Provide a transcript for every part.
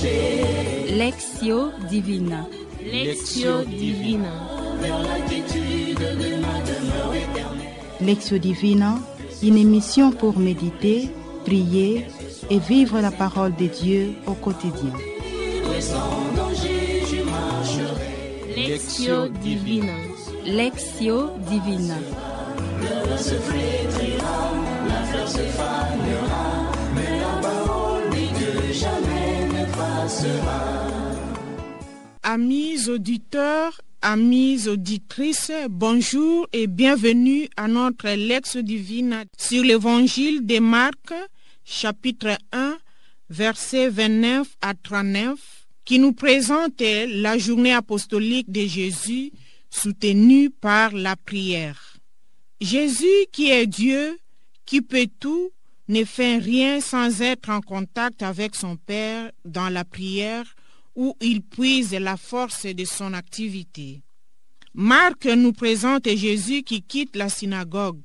Lectio Divina. Lectio Divina. Lectio Divina, une émission pour méditer, prier et vivre la parole de Dieu au quotidien. Lectio Divina. Lectio Divina. Se flétrira, la fleur se fanera, mais la parole dit que jamais ne passera. Amis auditeurs, amies auditrices, bonjour et bienvenue à notre Lectio Divina sur l'évangile de Marc, chapitre 1, versets 29 à 39, qui nous présente la journée apostolique de Jésus soutenue par la prière. Jésus, qui est Dieu, qui peut tout, ne fait rien sans être en contact avec son Père dans la prière où il puise la force de son activité. Marc nous présente Jésus qui quitte la synagogue.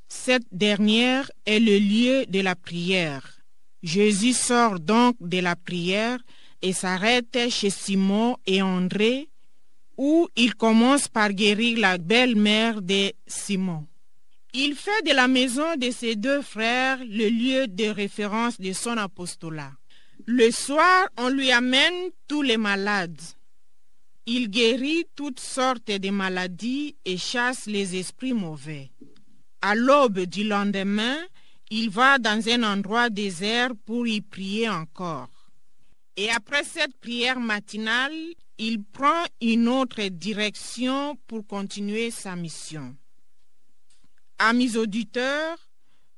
Cette dernière est le lieu de la prière. Jésus sort donc de la prière et s'arrête chez Simon et André, où il commence par guérir la belle-mère de Simon. Il fait de la maison de ses deux frères le lieu de référence de son apostolat. Le soir, on lui amène tous les malades. Il guérit toutes sortes de maladies et chasse les esprits mauvais. À l'aube du lendemain, il va dans un endroit désert pour y prier encore. Et après cette prière matinale, il prend une autre direction pour continuer sa mission. Amis auditeurs,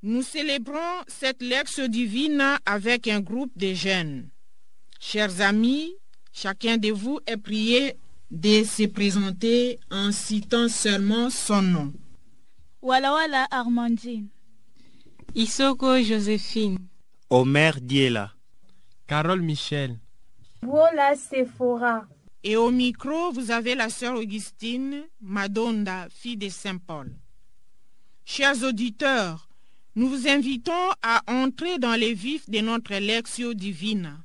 nous célébrons cette Lectio Divina avec un groupe de jeunes. Chers amis, chacun de vous est prié de se présenter en citant seulement son nom. Wala Armandine. Isoko Joséphine. Omer Diela. Carole Michel. Wola Sephora. Et au micro, vous avez la sœur Augustine Madonda, fille de Saint-Paul. Chers auditeurs, nous vous invitons à entrer dans les vifs de notre Lectio Divina.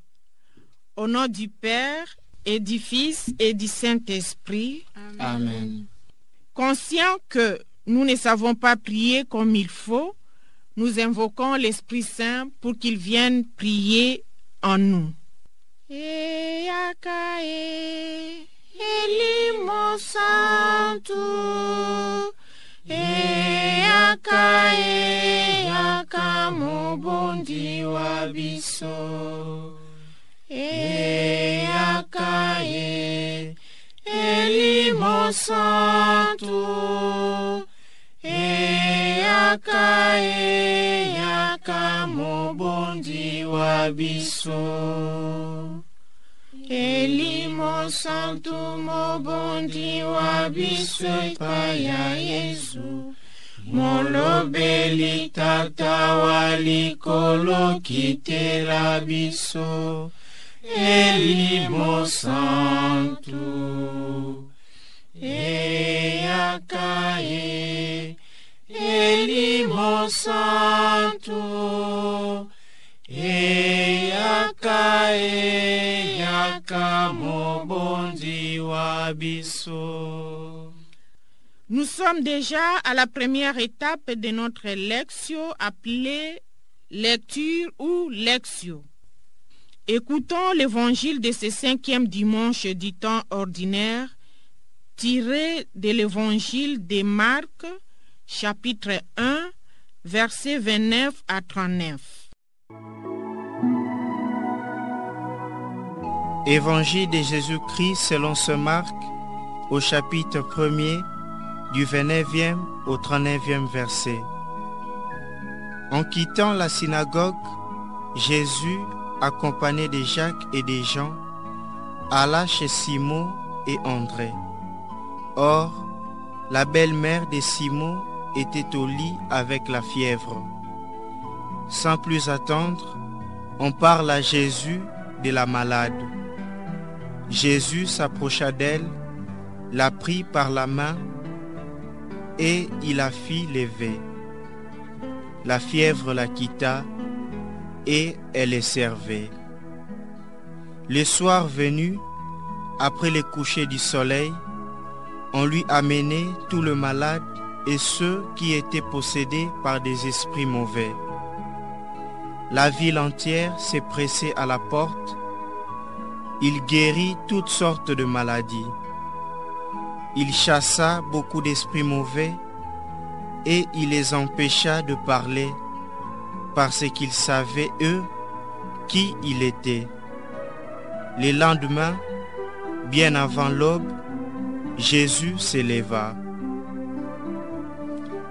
Au nom du Père et du Fils et du Saint-Esprit. Amen. Conscients que nous ne savons pas prier comme il faut, nous invoquons l'Esprit Saint pour qu'il vienne prier en nous. Eyakae, Elimo Santo. Eyakae, Yakamo Bondi Wabiso. Eyakae, Elimo Santo. Eyakae, Yakamo Bondi Wabiso. Elimo Santo mo bondi wabiso paya Yesu. Molobeli tata walikolo kitela biso. Elimo Santo. Eyakae. Elimo Santo. Eyakae, Yakamo Bondi Wabiso. Nous sommes déjà à la première étape de notre lectio appelée lecture ou lectio. Écoutons l'évangile de ce 5e dimanche du temps ordinaire tiré de l'évangile de Marc, chapitre 1, versets 29 à 39. Évangile de Jésus-Christ selon saint Marc, au chapitre 1er, du 29e au 39e verset. En quittant la synagogue, Jésus, accompagné de Jacques et de Jean, alla chez Simon et André. Or, la belle-mère de Simon était au lit avec la fièvre. Sans plus attendre, on parle à Jésus de la malade. Jésus s'approcha d'elle, la prit par la main et il la fit lever. La fièvre la quitta et elle est servée. Le soir venu, après le coucher du soleil, on lui amenait tous les malades et ceux qui étaient possédés par des esprits mauvais. La ville entière s'est pressée à la porte. Il guérit toutes sortes de maladies. Il chassa beaucoup d'esprits mauvais et il les empêcha de parler parce qu'ils savaient, eux, qui il était. Le lendemain, bien avant l'aube, Jésus s'éleva.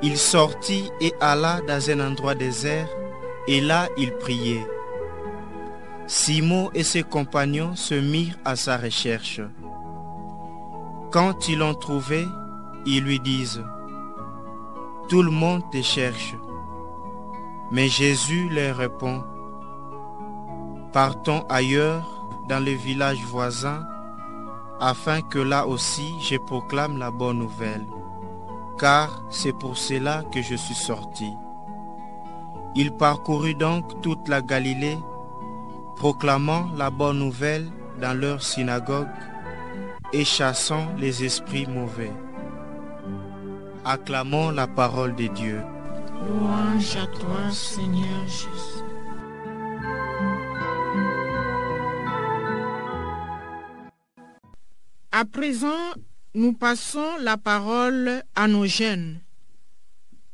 Il sortit et alla dans un endroit désert, et là il priait. Simon et ses compagnons se mirent à sa recherche. Quand ils l'ont trouvé, ils lui disent: « Tout le monde te cherche. » Mais Jésus leur répond: « Partons ailleurs, dans les villages voisins, afin que là aussi je proclame la bonne nouvelle, car c'est pour cela que je suis sorti. » Il parcourut donc toute la Galilée, proclamant la bonne nouvelle dans leur synagogue et chassant les esprits mauvais. Acclamons la parole de Dieu. Louange à toi, Seigneur Jésus. À présent, nous passons la parole à nos jeunes.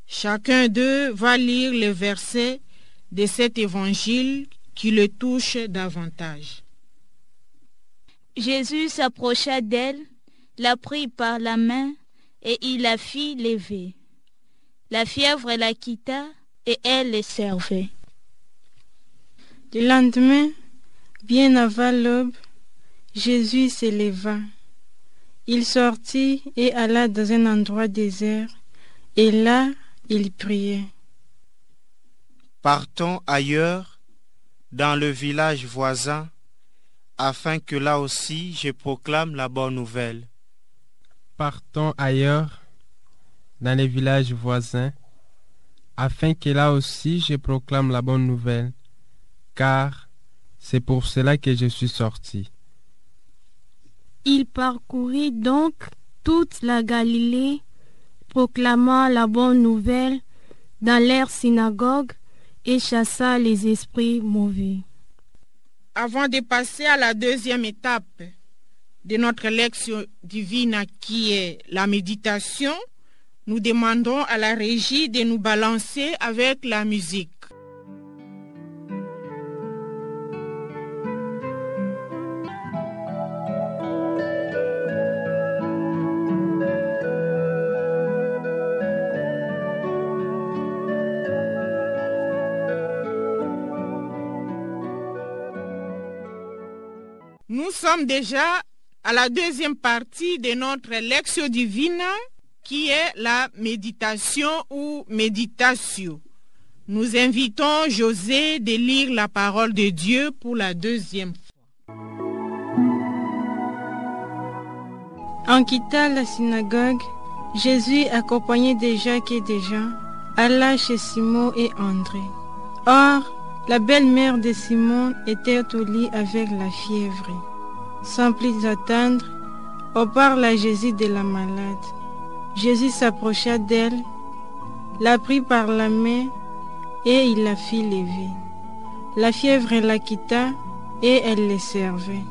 Chacun d'eux va lire les versets de cet évangile qui le touche davantage. Jésus s'approcha d'elle, la prit par la main et il la fit lever. La fièvre la quitta et elle les servait. Le lendemain, bien avant l'aube, Jésus s'éleva. Il sortit et alla dans un endroit désert, et là, il priait. Partons ailleurs, dans le village voisin, afin que là aussi je proclame la bonne nouvelle. Partons ailleurs, dans les villages voisins, afin que là aussi je proclame la bonne nouvelle, car c'est pour cela que je suis sorti. Il parcourut donc toute la Galilée, proclamant la bonne nouvelle dans leur synagogue et chassa les esprits mauvais. Avant de passer à la deuxième étape de notre lecture divine qui est la méditation, nous demandons à la régie de nous balancer avec la musique. Nous sommes déjà à la deuxième partie de notre lecture divine qui est la méditation ou méditation. Nous invitons José de lire la parole de Dieu pour la deuxième fois. En quittant la synagogue, Jésus, accompagné de Jacques et de Jean, alla chez Simon et André. Or, la belle-mère de Simon était au lit avec la fièvre. Sans plus attendre, on parle à Jésus de la malade. Jésus s'approcha d'elle, la prit par la main et il la fit lever. La fièvre la quitta et elle les servait.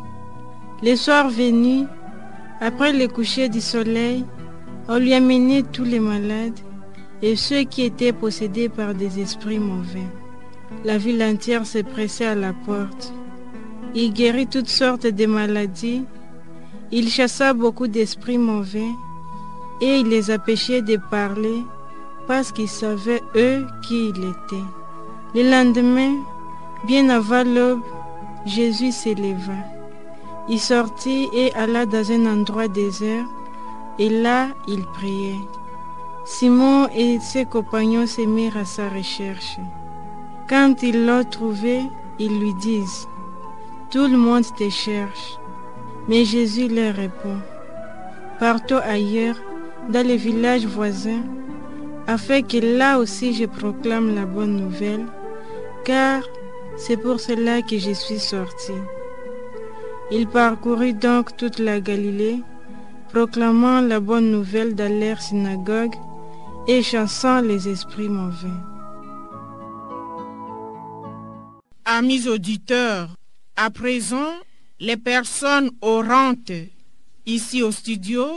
Le soir venu, après le coucher du soleil, on lui amenait tous les malades et ceux qui étaient possédés par des esprits mauvais. La ville entière se pressait à la porte. Il guérit toutes sortes de maladies. Il chassa beaucoup d'esprits mauvais et il les empêchait de parler parce qu'ils savaient eux qui il était. Le lendemain, bien avant l'aube, Jésus s'éleva. Il sortit et alla dans un endroit désert et là il priait. Simon et ses compagnons se mirent à sa recherche. Quand ils l'ont trouvé, ils lui disent: « Tout le monde te cherche. » Mais Jésus leur répond: « Partons ailleurs, dans les villages voisins, afin que là aussi je proclame la bonne nouvelle, car c'est pour cela que je suis sorti. » Il parcourut donc toute la Galilée, proclamant la bonne nouvelle dans leurs synagogues et chassant les esprits mauvais. Amis auditeurs, à présent, les personnes orantes ici au studio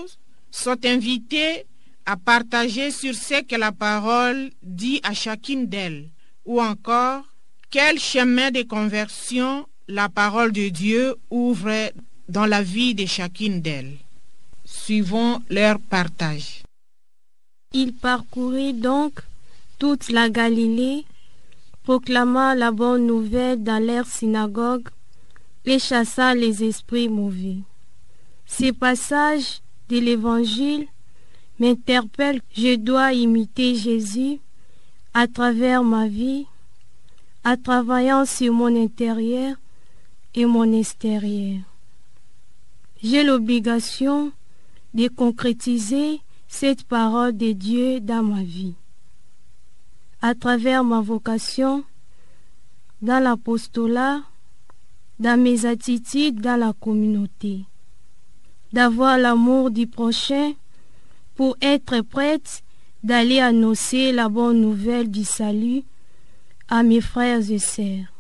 sont invitées à partager sur ce que la parole dit à chacune d'elles, ou encore quel chemin de conversion la parole de Dieu ouvre dans la vie de chacune d'elles. Suivons leur partage. Il parcourut donc toute la Galilée, proclamant la bonne nouvelle dans leurs synagogues et chassant les esprits mauvais. Ces passages de l'Évangile m'interpellent. Je dois imiter Jésus à travers ma vie, en travaillant sur mon intérieur et mon extérieur. J'ai l'obligation de concrétiser cette parole de Dieu dans ma vie, à travers ma vocation, dans l'apostolat, dans mes attitudes dans la communauté, d'avoir l'amour du prochain pour être prête d'aller annoncer la bonne nouvelle du salut à mes frères et sœurs.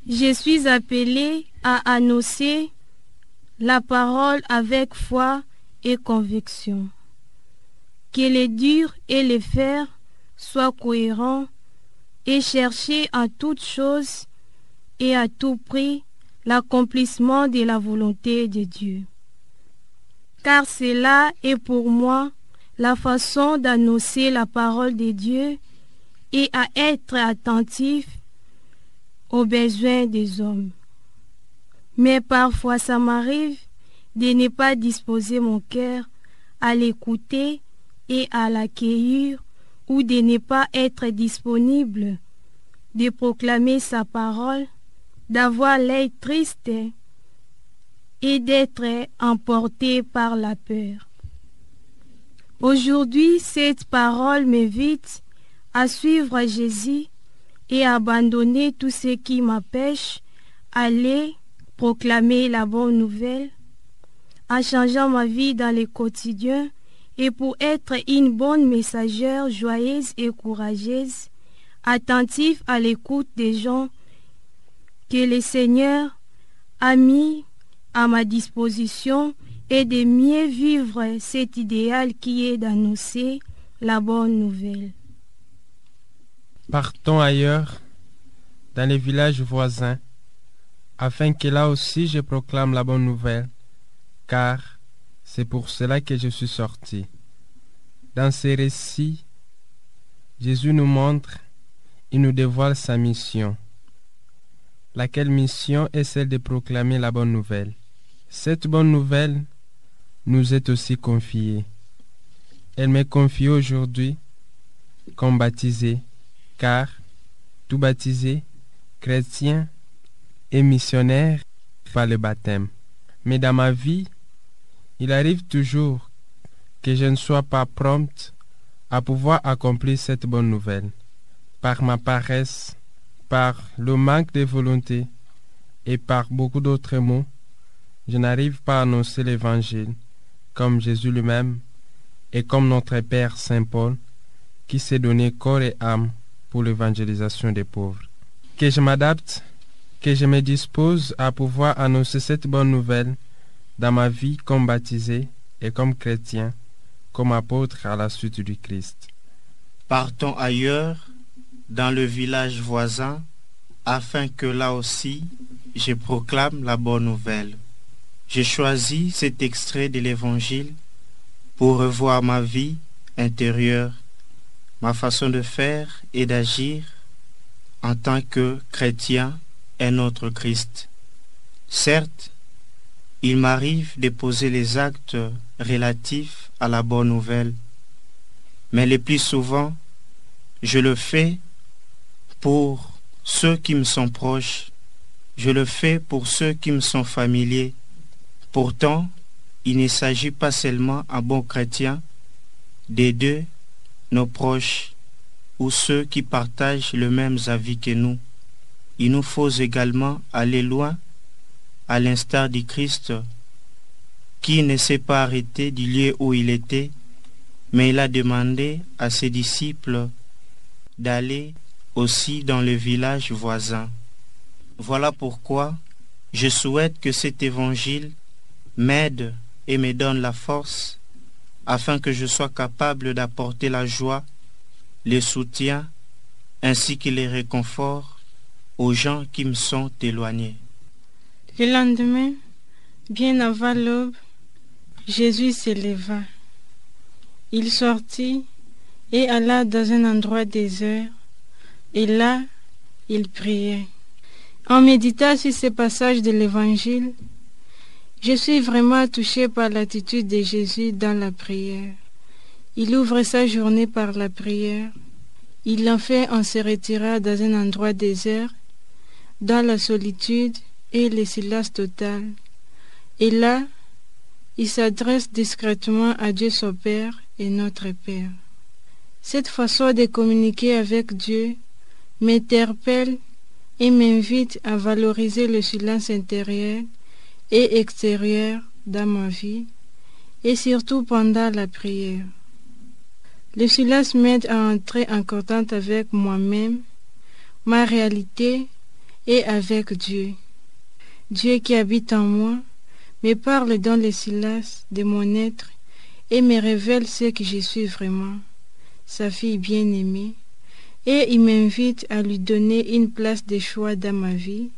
Je suis appelée à annoncer la parole avec foi et conviction. Que les dires et les faire soient cohérents et chercher en toutes choses et à tout prix l'accomplissement de la volonté de Dieu. Car cela est pour moi la façon d'annoncer la parole de Dieu et à être attentif aux besoins des hommes. Mais parfois ça m'arrive de ne pas disposer mon cœur à l'écouter et à l'accueillir, ou de ne pas être disponible de proclamer sa parole, d'avoir l'œil triste et d'être emporté par la peur. Aujourd'hui, cette parole m'invite à suivre Jésus et à abandonner tout ce qui m'empêche d'aller proclamer la bonne nouvelle, en changeant ma vie dans le quotidien et pour être une bonne messagère joyeuse et courageuse, attentive à l'écoute des gens que le Seigneur a mis à ma disposition et de mieux vivre cet idéal qui est d'annoncer la bonne nouvelle. Partons ailleurs, dans les villages voisins, afin que là aussi je proclame la bonne nouvelle, car c'est pour cela que je suis sorti. Dans ces récits, Jésus nous montre, il nous dévoile sa mission. Laquelle mission est celle de proclamer la bonne nouvelle. Cette bonne nouvelle nous est aussi confiée. Elle m'est confiée aujourd'hui comme baptisé, car tout baptisé, chrétien et missionnaire par le baptême. Mais dans ma vie, il arrive toujours que je ne sois pas prompte à pouvoir accomplir cette bonne nouvelle. Par ma paresse, par le manque de volonté et par beaucoup d'autres mots, je n'arrive pas à annoncer l'Évangile comme Jésus lui-même et comme notre Père Saint Paul qui s'est donné corps et âme pour l'évangélisation des pauvres. Que je m'adapte, que je me dispose à pouvoir annoncer cette bonne nouvelle dans ma vie comme baptisé et comme chrétien, comme apôtre à la suite du Christ. Partons ailleurs, dans le village voisin, afin que là aussi, je proclame la bonne nouvelle. J'ai choisi cet extrait de l'Évangile pour revoir ma vie intérieure, ma façon de faire et d'agir en tant que chrétien et notre Christ. Certes, il m'arrive de poser les actes relatifs à la bonne nouvelle, mais le plus souvent, je le fais pour ceux qui me sont proches, je le fais pour ceux qui me sont familiers. Pourtant, il ne s'agit pas seulement à bon chrétien d'aider nos proches ou ceux qui partagent le même avis que nous. Il nous faut également aller loin à l'instar du Christ, qui ne s'est pas arrêté du lieu où il était, mais il a demandé à ses disciples d'aller aussi dans le village voisin. Voilà pourquoi je souhaite que cet évangile m'aide et me donne la force afin que je sois capable d'apporter la joie, le soutien ainsi que le réconfort aux gens qui me sont éloignés. Le lendemain, bien avant l'aube, Jésus s'éleva. Il sortit et alla dans un endroit désert, et là, il priait. En méditant sur ces passages de l'Évangile, je suis vraiment touché par l'attitude de Jésus dans la prière. Il ouvre sa journée par la prière. Il en fait en se retirant dans un endroit désert, dans la solitude et le silence total. Et là, il s'adresse discrètement à Dieu son Père et notre Père. Cette façon de communiquer avec Dieu m'interpelle et m'invite à valoriser le silence intérieur et extérieur dans ma vie, et surtout pendant la prière. Le silence m'aide à entrer en contact avec moi-même, ma réalité et avec Dieu. Dieu qui habite en moi me parle dans le silence de mon être et me révèle ce que je suis vraiment, sa fille bien-aimée, et il m'invite à lui donner une place de choix dans ma vie,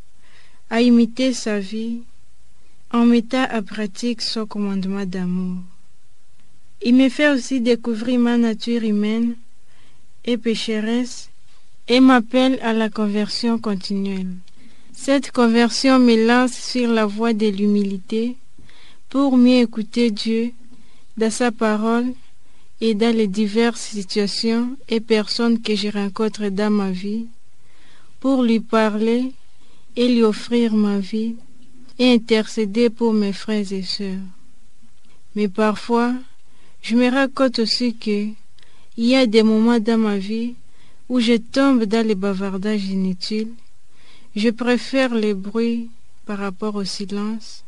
à imiter sa vie, en mettant à pratique son commandement d'amour. Il me fait aussi découvrir ma nature humaine et pécheresse et m'appelle à la conversion continuelle. Cette conversion me lance sur la voie de l'humilité pour mieux écouter Dieu dans sa parole et dans les diverses situations et personnes que je rencontre dans ma vie, pour lui parler et lui offrir ma vie et intercéder pour mes frères et sœurs. Mais parfois, je me rends compte aussi qu'il y a des moments dans ma vie où je tombe dans les bavardages inutiles. Je préfère les bruits par rapport au silence,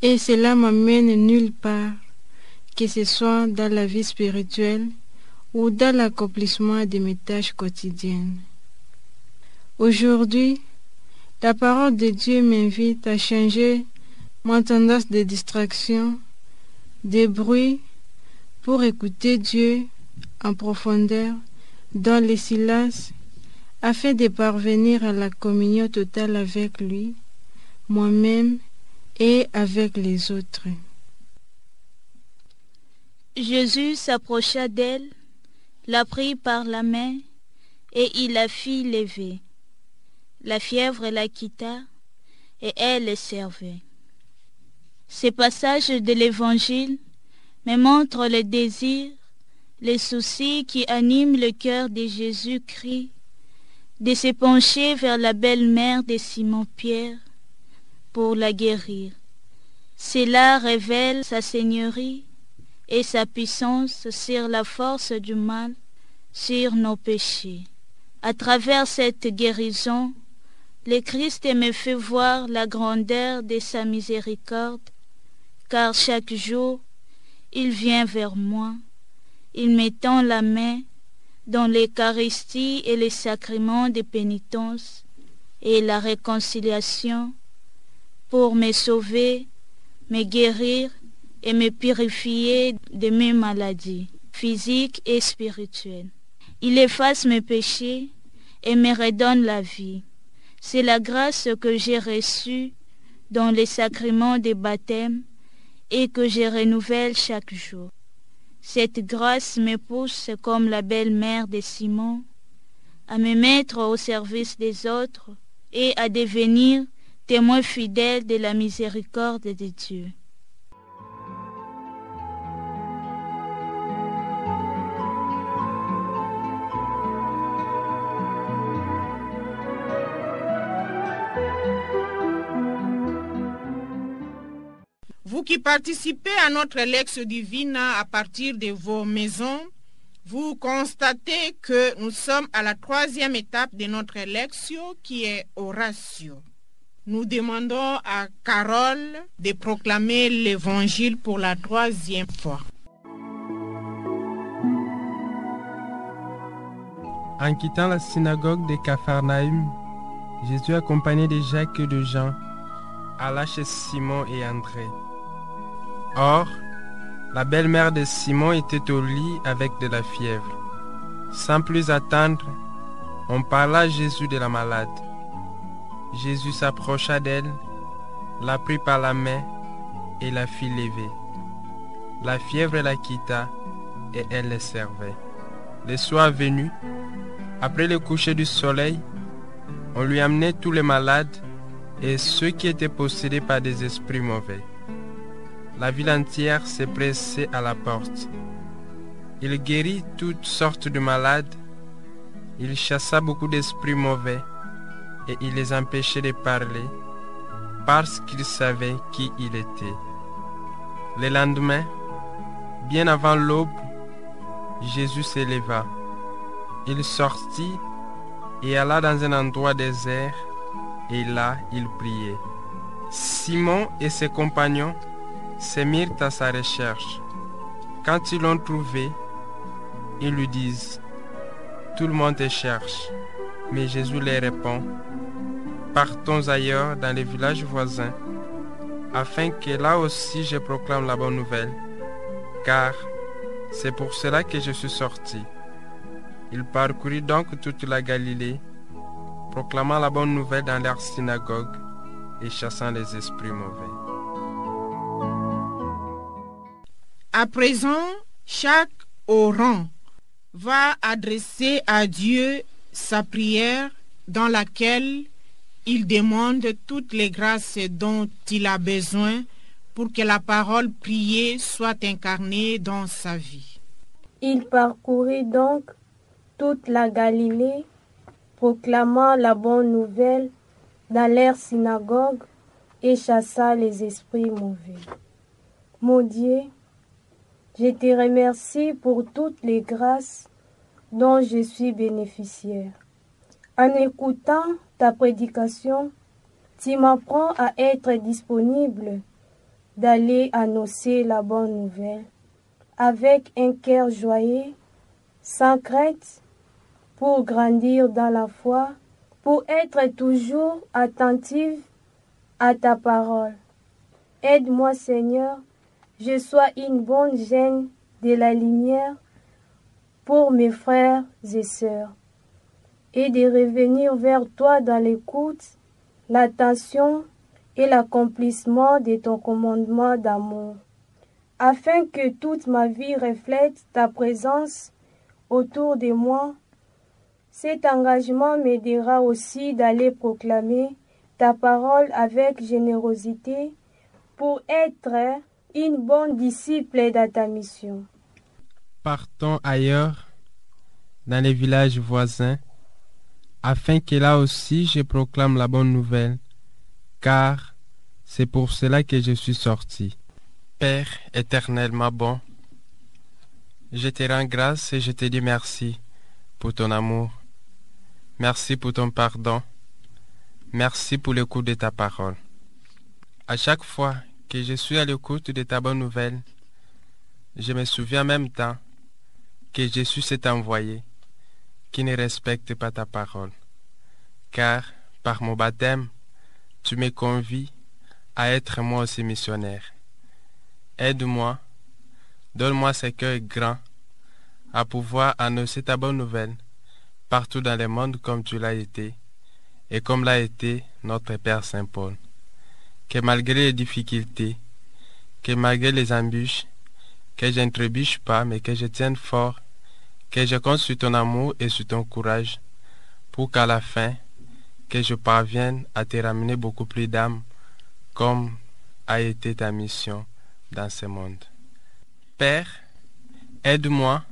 et cela m'amène nulle part, que ce soit dans la vie spirituelle ou dans l'accomplissement de mes tâches quotidiennes. Aujourd'hui, la parole de Dieu m'invite à changer mon tendance de distraction, de bruit, pour écouter Dieu en profondeur, dans le silence, afin de parvenir à la communion totale avec lui, moi-même et avec les autres. Jésus s'approcha d'elle, la prit par la main et il la fit lever. La fièvre la quitta et elle le servait. Ces passages de l'Évangile me montrent le désir, les soucis qui animent le cœur de Jésus-Christ, de se pencher vers la belle-mère de Simon-Pierre pour la guérir. Cela révèle sa seigneurie et sa puissance sur la force du mal, sur nos péchés. À travers cette guérison, le Christ me fait voir la grandeur de sa miséricorde, car chaque jour, il vient vers moi, il me tend la main dans l'Eucharistie et les sacrements de pénitence et la réconciliation pour me sauver, me guérir et me purifier de mes maladies physiques et spirituelles. Il efface mes péchés et me redonne la vie. C'est la grâce que j'ai reçue dans les sacrements des baptêmes et que je renouvelle chaque jour. Cette grâce me pousse, comme la belle-mère de Simon, à me mettre au service des autres et à devenir témoin fidèle de la miséricorde de Dieu. Vous qui participez à notre Lectio Divina à partir de vos maisons, vous constatez que nous sommes à la 3e étape de notre Lectio qui est Oratio. Nous demandons à Carole de proclamer l'évangile pour la 3e fois. En quittant la synagogue de Capharnaüm, Jésus, accompagné de Jacques et de Jean, alla chez Simon et André. Or, la belle-mère de Simon était au lit avec de la fièvre. Sans plus attendre, on parla à Jésus de la malade. Jésus s'approcha d'elle, la prit par la main et la fit lever. La fièvre la quitta et elle le servait. Le soir venu, après le coucher du soleil, on lui amenait tous les malades et ceux qui étaient possédés par des esprits mauvais. La ville entière s'est pressée à la porte. Il guérit toutes sortes de malades, il chassa beaucoup d'esprits mauvais et il les empêchait de parler parce qu'il savait qui il était. Le lendemain, bien avant l'aube, Jésus s'éleva. Il sortit et alla dans un endroit désert et là il priait. Simon et ses compagnons se mirent à sa recherche. Quand ils l'ont trouvé, ils lui disent: tout le monde te cherche. Mais Jésus leur répond: partons ailleurs dans les villages voisins, afin que là aussi je proclame la bonne nouvelle, car c'est pour cela que je suis sorti. Il parcourut donc toute la Galilée, proclamant la bonne nouvelle dans leurs synagogues et chassant les esprits mauvais. À présent, chaque orant va adresser à Dieu sa prière dans laquelle il demande toutes les grâces dont il a besoin pour que la parole priée soit incarnée dans sa vie. Il parcourut donc toute la Galilée, proclamant la bonne nouvelle dans leurs synagogues et chassa les esprits mauvais. Mon Dieu, je te remercie pour toutes les grâces dont je suis bénéficiaire. En écoutant ta prédication, tu m'apprends à être disponible d'aller annoncer la bonne nouvelle avec un cœur joyeux, sans crainte, pour grandir dans la foi, pour être toujours attentive à ta parole. Aide-moi, Seigneur, je sois une bonne gêne de la lumière pour mes frères et sœurs, et de revenir vers toi dans l'écoute, l'attention et l'accomplissement de ton commandement d'amour, afin que toute ma vie reflète ta présence autour de moi. Cet engagement m'aidera aussi d'aller proclamer ta parole avec générosité pour être une bonne disciple de ta mission. Partons ailleurs, dans les villages voisins, afin que là aussi je proclame la bonne nouvelle, car c'est pour cela que je suis sorti. Père éternellement bon, je te rends grâce et je te dis merci pour ton amour. Merci pour ton pardon. Merci pour l'écoute de ta parole. À chaque fois que je suis à l'écoute de ta bonne nouvelle, je me souviens en même temps que Jésus s'est envoyé, qui ne respecte pas ta parole. Car par mon baptême, tu me convies à être moi aussi missionnaire. Aide-moi, donne-moi ce cœur grand à pouvoir annoncer ta bonne nouvelle partout dans le monde comme tu l'as été et comme l'a été notre Père Saint Paul. Que malgré les difficultés, que malgré les embûches, que je ne trébuche pas mais que je tienne fort, que je compte sur ton amour et sur ton courage pour qu'à la fin, que je parvienne à te ramener beaucoup plus d'âmes comme a été ta mission dans ce monde. Père, aide-moi,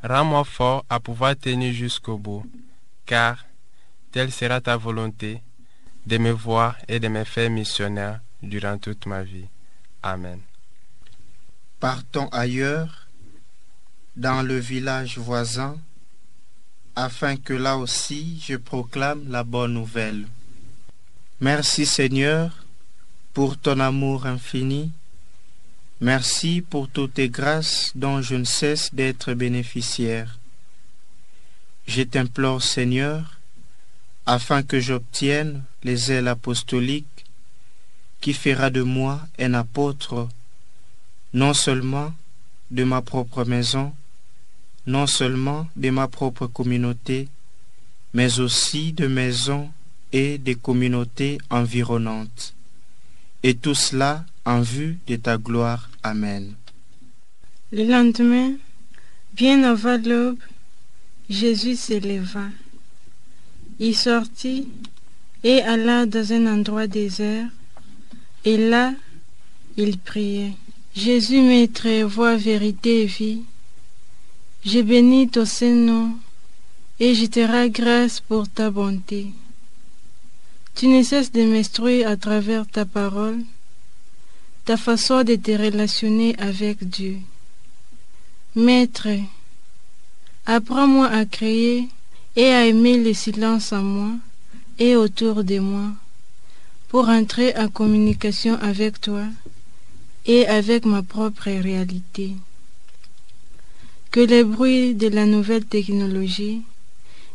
rends-moi fort à pouvoir tenir jusqu'au bout, car telle sera ta volonté de me voir et de me faire missionnaire durant toute ma vie. Amen. Partons ailleurs, dans le village voisin, afin que là aussi je proclame la bonne nouvelle. Merci Seigneur pour ton amour infini. Merci pour toutes tes grâces dont je ne cesse d'être bénéficiaire. Je t'implore Seigneur, afin que j'obtienne les ailes apostoliques qui fera de moi un apôtre, non seulement de ma propre maison, non seulement de ma propre communauté, mais aussi de maisons et des communautés environnantes. Et tout cela en vue de ta gloire. Amen. Le lendemain, bien avant l'aube, Jésus s'éleva. Il sortit et alla dans un endroit désert, et là, il priait. Jésus, Maître, voie, vérité et vie, je bénis ton Saint-Nom et je te rends grâce pour ta bonté. Tu ne cesses de m'instruire à travers ta parole, ta façon de te relationner avec Dieu. Maître, apprends-moi à créer et à aimer le silence en moi et autour de moi, pour entrer en communication avec toi et avec ma propre réalité. Que les bruits de la nouvelle technologie,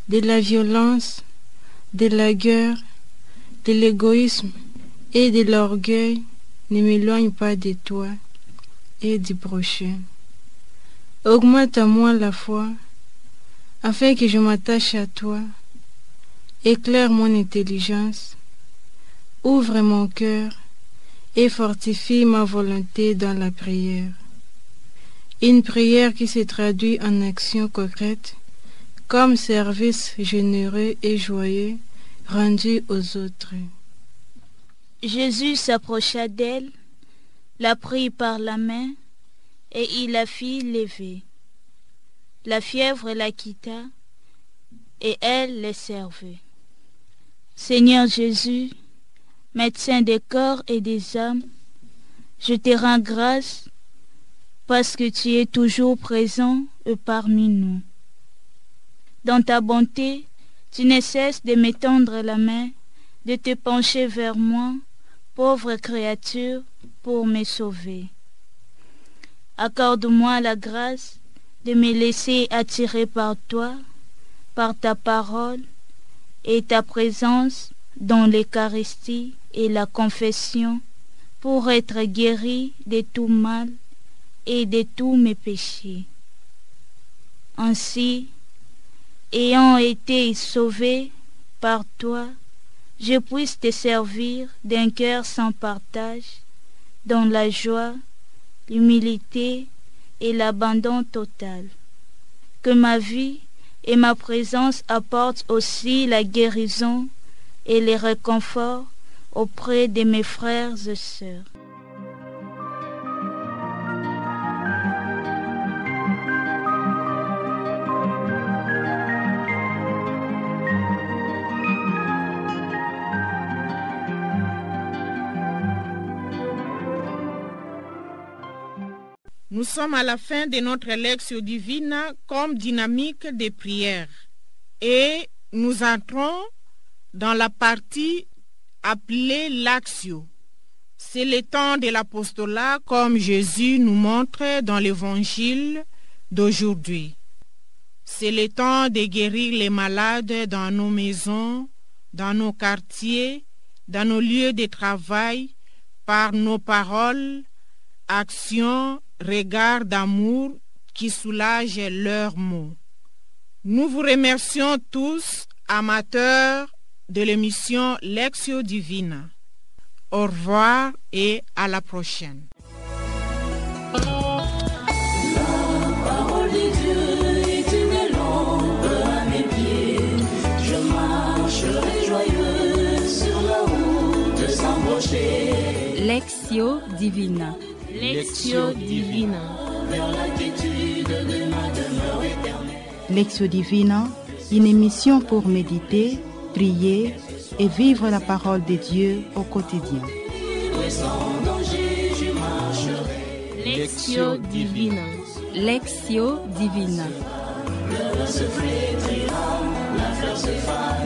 de la violence, de la guerre, de l'égoïsme et de l'orgueil ne m'éloignent pas de toi et du prochain. Augmente en moi la foi, afin que je m'attache à toi. Éclaire mon intelligence, ouvre mon cœur et fortifie ma volonté dans la prière. Une prière qui se traduit en action concrète, comme service généreux et joyeux rendu aux autres. Jésus s'approcha d'elle, la prit par la main, et il la fit lever. La fièvre la quitta, et elle les servait. Seigneur Jésus, médecin des corps et des âmes, je te rends grâce parce que tu es toujours présent parmi nous. Dans ta bonté, tu ne cesses de m'étendre la main, de te pencher vers moi, pauvre créature, pour me sauver. Accorde-moi la grâce de me laisser attirer par toi, par ta parole et ta présence dans l'Eucharistie et la confession, pour être guéri de tout mal et de tous mes péchés. Ainsi, ayant été sauvé par toi, je puisse te servir d'un cœur sans partage, dans la joie, l'humilité et l'abandon total. Que ma vie et ma présence apportent aussi la guérison et le réconfort auprès de mes frères et sœurs. Nous sommes à la fin de notre Lectio Divina comme dynamique de prière et nous entrons dans la partie appelée l'Actio. C'est le temps de l'apostolat comme Jésus nous montre dans l'évangile d'aujourd'hui. C'est le temps de guérir les malades dans nos maisons, dans nos quartiers, dans nos lieux de travail, par nos paroles, actions, regards d'amour qui soulagent leurs maux. Nous vous remercions tous, amateurs de l'émission Lectio Divina. Au revoir et à la prochaine. La parole de Dieu est une lampe à mes pieds. Je marcherai joyeux sur la route sans broncher. Lectio Divina. Lectio Divina. Vers la quiétude de ma demeure éternelle. Lectio Divina, une émission pour méditer, prier et vivre la parole de Dieu au quotidien. Libre et sans danger, je marcherai. Lectio Divina. Lectio Divina. Le vent se flétrira, la fleur se fera.